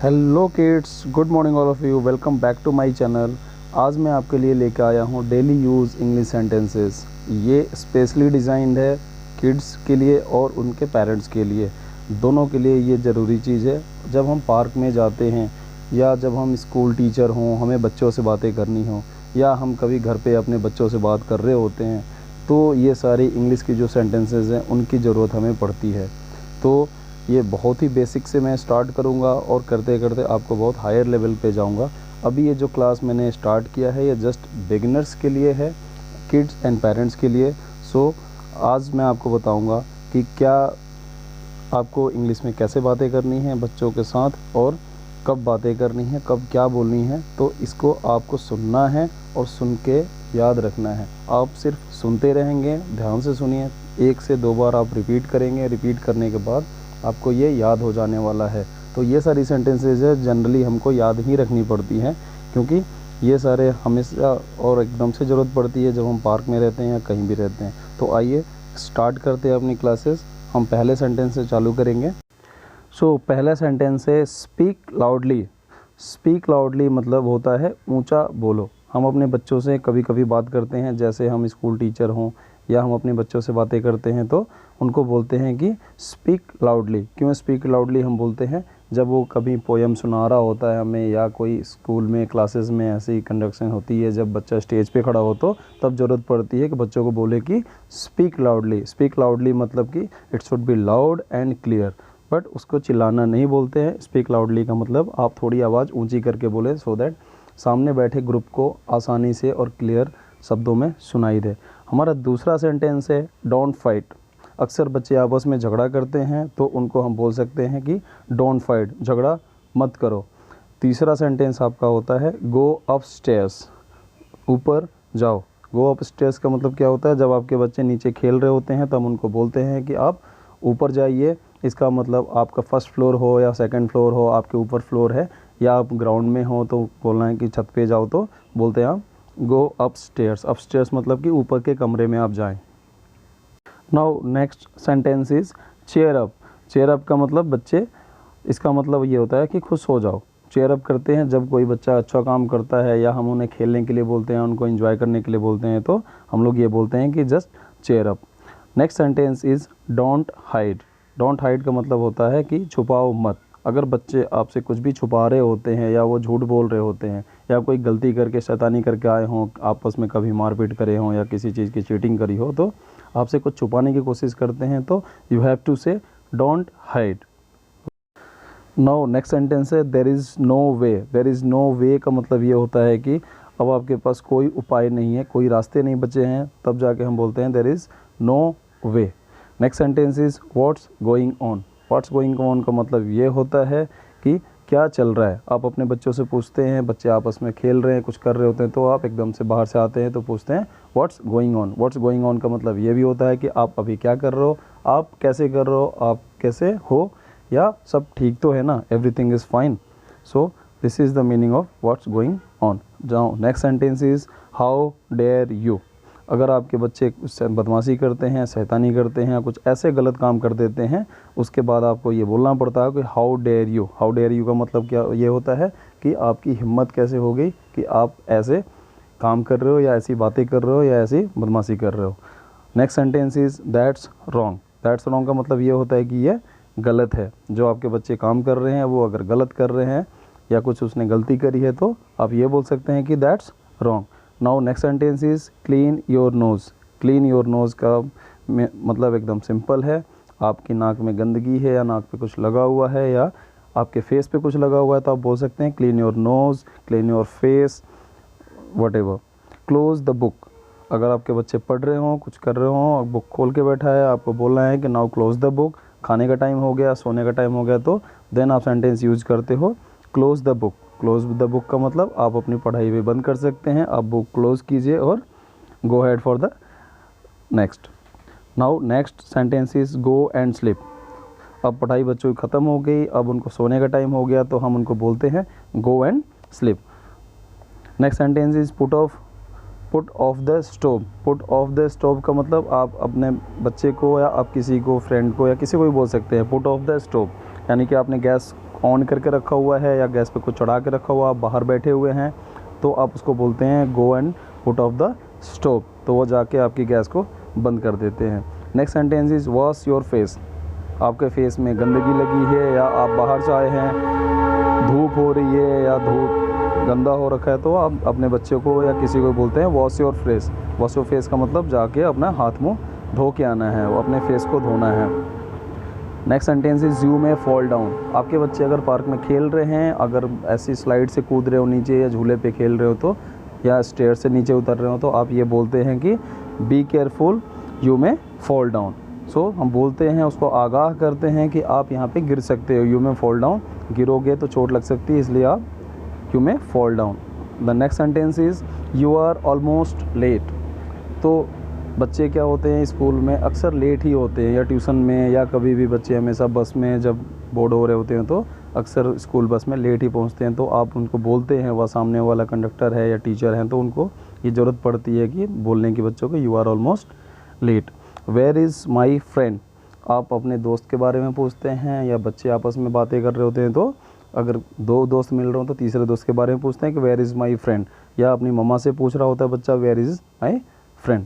Hello kids, good morning all of you. Welcome back to my channel. आज मैं आपके लिए लेकर आया हूँ डेली यूज़ इंग्लिश सेंटेंसेस। ये स्पेशली डिज़ाइंड है किड्स के लिए और उनके पेरेंट्स के लिए, दोनों के लिए ये ज़रूरी चीज़ है। जब हम पार्क में जाते हैं या जब हम स्कूल टीचर हों, हमें बच्चों से बातें करनी हो, या हम कभी घर पे अपने बच्चों से बात कर रहे होते हैं, तो ये सारी इंग्लिश की जो सेंटेंसेस हैं उनकी ज़रूरत हमें पड़ती है। तो ये बहुत ही बेसिक से मैं स्टार्ट करूँगा और करते करते आपको बहुत हायर लेवल पे जाऊँगा। अभी ये जो क्लास मैंने स्टार्ट किया है ये जस्ट बिगिनर्स के लिए है, किड्स एंड पेरेंट्स के लिए। सो आज मैं आपको बताऊँगा कि क्या आपको इंग्लिश में कैसे बातें करनी है बच्चों के साथ और कब बातें करनी है, कब क्या बोलनी है। तो इसको आपको सुनना है और सुन के याद रखना है। आप सिर्फ सुनते रहेंगे, ध्यान से सुनिए, 1 से 2 बार आप रिपीट करेंगे। रिपीट करने के बाद आपको ये याद हो जाने वाला है। तो ये सारी सेंटेंसेस है जनरली हमको याद ही रखनी पड़ती हैं, क्योंकि ये सारे हमेशा और एकदम से ज़रूरत पड़ती है जब हम पार्क में रहते हैं या कहीं भी रहते हैं। तो आइए स्टार्ट करते हैं अपनी क्लासेस। हम पहले सेंटेंस से चालू करेंगे। सो पहला सेंटेंस है स्पीक लाउडली। स्पीक लाउडली मतलब होता है ऊंचा बोलो। हम अपने बच्चों से कभी कभी बात करते हैं, जैसे हम स्कूल टीचर हों या हम अपने बच्चों से बातें करते हैं तो उनको बोलते हैं कि स्पीक लाउडली। क्यों स्पीक लाउडली हम बोलते हैं? जब वो कभी पोएम सुना रहा होता है हमें, या कोई स्कूल में क्लासेस में ऐसी कंडक्शन होती है जब बच्चा स्टेज पे खड़ा हो, तो तब ज़रूरत पड़ती है कि बच्चों को बोले कि स्पीक लाउडली। स्पीक लाउडली मतलब कि it should be loud and clear, but उसको चिल्लाना नहीं बोलते हैं। स्पीक लाउडली का मतलब आप थोड़ी आवाज़ ऊंची करके बोले, सो दैट सामने बैठे ग्रुप को आसानी से और क्लियर शब्दों में सुनाई दे। हमारा दूसरा सेंटेंस है डोंट फाइट। अक्सर बच्चे आपस में झगड़ा करते हैं तो उनको हम बोल सकते हैं कि डोंट फाइट, झगड़ा मत करो। तीसरा सेंटेंस आपका होता है गो अप स्टेयर्स, ऊपर जाओ। गो अप स्टेयर्स का मतलब क्या होता है? जब आपके बच्चे नीचे खेल रहे होते हैं तो हम उनको बोलते हैं कि आप ऊपर जाइए। इसका मतलब आपका फर्स्ट फ्लोर हो या सेकंड फ्लोर हो, आपके ऊपर फ्लोर है, या आप ग्राउंड में हो तो बोलना है कि छत पे जाओ, तो बोलते हैं आप go up stairs. Up stairs मतलब कि ऊपर के कमरे में आप जाएं। Now next sentence is cheer up. Cheer up का मतलब बच्चे, इसका मतलब ये होता है कि खुश हो जाओ। चेयर अप करते हैं जब कोई बच्चा अच्छा काम करता है या हम उन्हें खेलने के लिए बोलते हैं, उनको एंजॉय करने के लिए बोलते हैं, तो हम लोग ये बोलते हैं कि just cheer up. Next sentence is don't hide. Don't hide का मतलब होता है कि छुपाओ मत। अगर बच्चे आपसे कुछ भी छुपा रहे होते हैं या वो झूठ बोल रहे होते हैं या कोई गलती करके शैतानी करके आए हों, आपस में कभी मारपीट करे हों या किसी चीज़ की चीटिंग करी हो, तो आपसे कुछ छुपाने की कोशिश करते हैं, तो you have to say don't hide. Now next sentence है there is no way. There is no way का मतलब ये होता है कि अब आपके पास कोई उपाय नहीं है, कोई रास्ते नहीं बचे हैं, तब जाके हम बोलते हैं there is no way. Next sentence is what's going on. What's going on का मतलब ये होता है कि क्या चल रहा है। आप अपने बच्चों से पूछते हैं, बच्चे आपस में खेल रहे हैं, कुछ कर रहे होते हैं, तो आप एकदम से बाहर से आते हैं तो पूछते हैं what's going on. What's going on का मतलब ये भी होता है कि आप अभी क्या कर रहे हो, आप कैसे कर रहे हो, आप कैसे हो, या सब ठीक तो है ना, everything is fine. So this is the meaning of what's going on. जाओ next sentence is how dare you. अगर आपके बच्चे बदमाशी करते हैं, शैतानी करते हैं, कुछ ऐसे गलत काम कर देते हैं, उसके बाद आपको ये बोलना पड़ता है कि how dare you. How dare you का मतलब क्या ये होता है कि आपकी हिम्मत कैसे हो गई कि आप ऐसे काम कर रहे हो या ऐसी बातें कर रहे हो या ऐसी बदमाशी कर रहे हो। Next sentence is that's wrong. That's wrong का मतलब ये होता है कि ये गलत है। जो आपके बच्चे काम कर रहे हैं वो अगर गलत कर रहे हैं या कुछ उसने गलती करी है, तो आप ये बोल सकते हैं कि that's wrong. Now next sentence is clean your nose. Clean your nose का मतलब एकदम सिंपल है। आपकी नाक में गंदगी है या नाक पे कुछ लगा हुआ है या आपके फेस पे कुछ लगा हुआ है, तो आप बोल सकते हैं clean your nose, clean your face, whatever. Close the book. अगर आपके बच्चे पढ़ रहे हों, कुछ कर रहे हों, बुक खोल के बैठा है, आपको बोलना है कि नाउ क्लोज द बुक। खाने का टाइम हो गया, सोने का टाइम हो गया, तो देन आप सेंटेंस यूज करते हो close the book. Close the book का मतलब आप अपनी पढ़ाई भी बंद कर सकते हैं, आप बुक क्लोज कीजिए और go ahead for the next. Now next sentence is go and sleep. अब पढ़ाई बच्चों की ख़त्म हो गई, अब उनको सोने का टाइम हो गया, तो हम उनको बोलते हैं गो and sleep. Next sentence is put off the stove. Put off the stove का मतलब आप अपने बच्चे को या आप किसी को, फ्रेंड को या किसी को भी बोल सकते हैं पुट ऑफ द स्टोव, यानी कि आपने गैस ऑन करके रखा हुआ है या गैस पे कुछ चढ़ा के रखा हुआ, आप बाहर बैठे हुए हैं, तो आप उसको बोलते हैं go and put off the stove, तो वो जाके आपकी गैस को बंद कर देते हैं। Next sentence is wash your face. आपके फेस में गंदगी लगी है या आप बाहर से आए हैं, धूप हो रही है या धूप गंदा हो रखा है, तो आप अपने बच्चे को या किसी को बोलते हैं wash your face. Wash your face का मतलब जाके अपना हाथ मुंह धो के आना है, वो अपने फेस को धोना है। नेक्स्ट सेंटेंस इज यू में फॉल डाउन। आपके बच्चे अगर पार्क में खेल रहे हैं, अगर ऐसी स्लाइड से कूद रहे हो नीचे या झूले पे खेल रहे हो तो, या स्टेयर से नीचे उतर रहे हो, तो आप ये बोलते हैं कि बी केयरफुल यू में फॉल डाउन। सो हम बोलते हैं, उसको आगाह करते हैं कि आप यहाँ पे गिर सकते हो, यू में फॉल डाउन, गिरोगे तो चोट लग सकती है, इसलिए आप यू में fall down. The next sentence is you are almost late. तो बच्चे क्या होते हैं स्कूल में अक्सर लेट ही होते हैं, या ट्यूशन में, या कभी भी बच्चे हमेशा बस में जब बोर्ड हो रहे होते हैं तो अक्सर स्कूल बस में लेट ही पहुंचते हैं। तो आप उनको बोलते हैं, वह सामने वाला कंडक्टर है या टीचर हैं, तो उनको ये ज़रूरत पड़ती है कि बोलने की बच्चों को you are almost late. Where is my friend. आप अपने दोस्त के बारे में पूछते हैं, या बच्चे आपस में बातें कर रहे होते हैं तो अगर दो दोस्त मिल रहे हो तो तीसरे दोस्त के बारे में पूछते हैं कि वेयर इज़ माई फ्रेंड, या अपनी मम्मा से पूछ रहा होता है बच्चा where is my friend.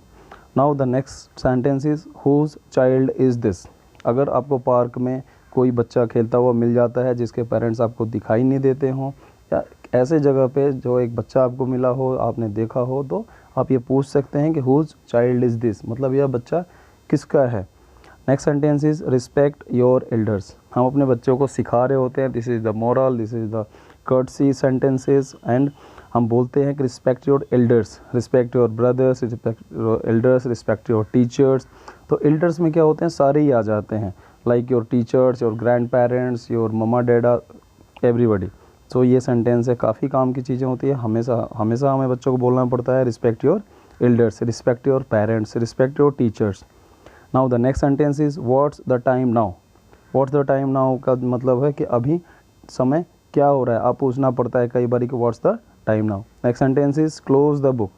Now the next sentence is whose child is this. अगर आपको पार्क में कोई बच्चा खेलता हुआ मिल जाता है जिसके पेरेंट्स आपको दिखाई नहीं देते हों, या ऐसे जगह पे जो एक बच्चा आपको मिला हो, आपने देखा हो, तो आप ये पूछ सकते हैं कि हुज चाइल्ड इज़ दिस, मतलब यह बच्चा किसका है। Next sentence is respect your elders. हम अपने बच्चों को सिखा रहे होते हैं, this is the moral, this is the courtesy sentences, and हम बोलते हैं कि respect your elders, respect your brothers, respect your elders, respect your teachers. तो एल्डर्स में क्या होते हैं, सारे ही आ जाते हैं, like your teachers, your grand parents, your mama dada, everybody. तो ये सेंटेंस है, काफ़ी काम की चीज़ें होती है, हमेशा हमेशा हमें बच्चों को बोलना पड़ता है respect your elders, respect your parents, respect your teachers. Now the next sentence is what's the time now. What's the time now का मतलब है कि अभी समय क्या हो रहा है, आप पूछना पड़ता है कई बार कि what's the time now. Next sentence is close the book.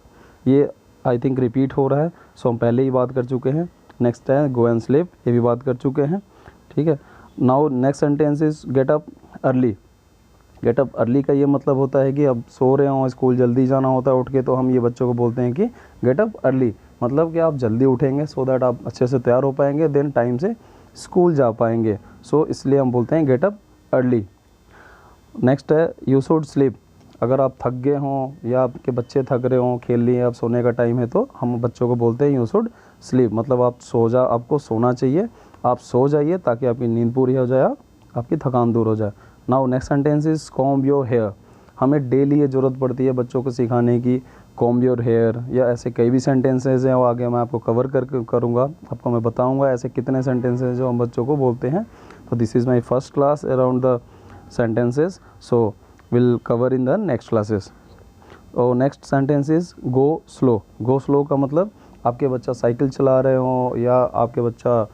ये आई थिंक रिपीट हो रहा है, सो हम पहले ही बात कर चुके हैं। नेक्स्ट है गो एंड स्लीप, ये भी बात कर चुके हैं, ठीक है। Now next sentence is get up early. Get up early का ये मतलब होता है कि अब सो रहे हों, स्कूल जल्दी जाना होता है उठ के, तो हम ये बच्चों को बोलते हैं कि गेट अप अर्ली, मतलब कि आप जल्दी उठेंगे सो दैट आप अच्छे से तैयार हो पाएंगे, देन टाइम से स्कूल जा पाएंगे, सो इसलिए हम बोलते हैं गेट अप अर्ली। नेक्स्ट है यू शुड स्लीप। अगर आप थक गए हों या आपके बच्चे थक रहे हों, खेल लिए, अब सोने का टाइम है, तो हम बच्चों को बोलते हैं यू शुड स्लीप, मतलब आप आपको सोना चाहिए, आप सो जाइए ताकि आपकी नींद पूरी हो जाए, आपकी थकान दूर हो जाए। Now next sentence is comb your hair. हमें डेली ये ज़रूरत पड़ती है बच्चों को सिखाने की, कॉम्ब योर हेयर, या ऐसे कई भी सेंटेंसेज हैं, वो आगे मैं आपको कवर करूँगा, आपको मैं बताऊँगा ऐसे कितने सेंटेंसेज जो हम बच्चों को बोलते हैं। तो this is my first class around the sentences, so will cover in the next classes. और next sentence is go slow. Go slow का मतलब आपके बच्चा साइकिल चला रहे हो, या आपके बच्चा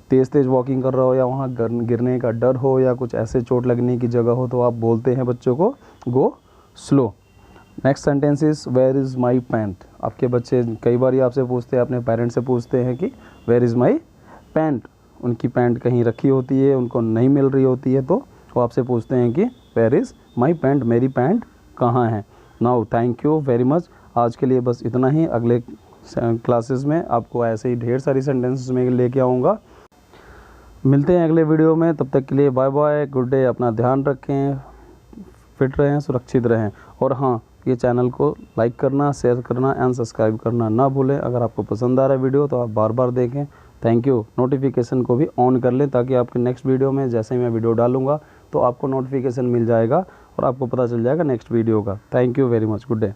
तेज़ तेज़ वॉकिंग कर रहा हो, या वहाँ गिरने का डर हो, या कुछ ऐसे चोट लगने की जगह हो, तो आप बोलते हैं बच्चों को go slow. Next sentence is where is my pant. आपके बच्चे कई बार आपसे पूछते हैं, अपने पेरेंट्स से पूछते हैं कि वेयर इज़ माई पैंट। उनकी पैंट कहीं रखी होती है, उनको नहीं मिल रही होती है, तो वो आपसे पूछते हैं कि वेयर इज़ माई पैंट, मेरी पैंट कहाँ है। Now thank you very much. आज के लिए बस इतना ही। अगले क्लासेस में आपको ऐसे ही ढेर सारी सेंटेंसेस में लेके आऊँगा। मिलते हैं अगले वीडियो में, तब तक के लिए बाय बाय, गुड डे। अपना ध्यान रखें, फिट रहें, सुरक्षित रहें। और हाँ, ये चैनल को लाइक करना, शेयर करना एंड सब्सक्राइब करना ना भूलें। अगर आपको पसंद आ रहा है वीडियो तो आप बार बार देखें। Thank you. नोटिफिकेशन को भी ऑन कर लें ताकि आपके नेक्स्ट वीडियो में जैसे मैं वीडियो डालूंगा तो आपको नोटिफिकेशन मिल जाएगा और आपको पता चल जाएगा नेक्स्ट वीडियो का। Thank you very much, good day.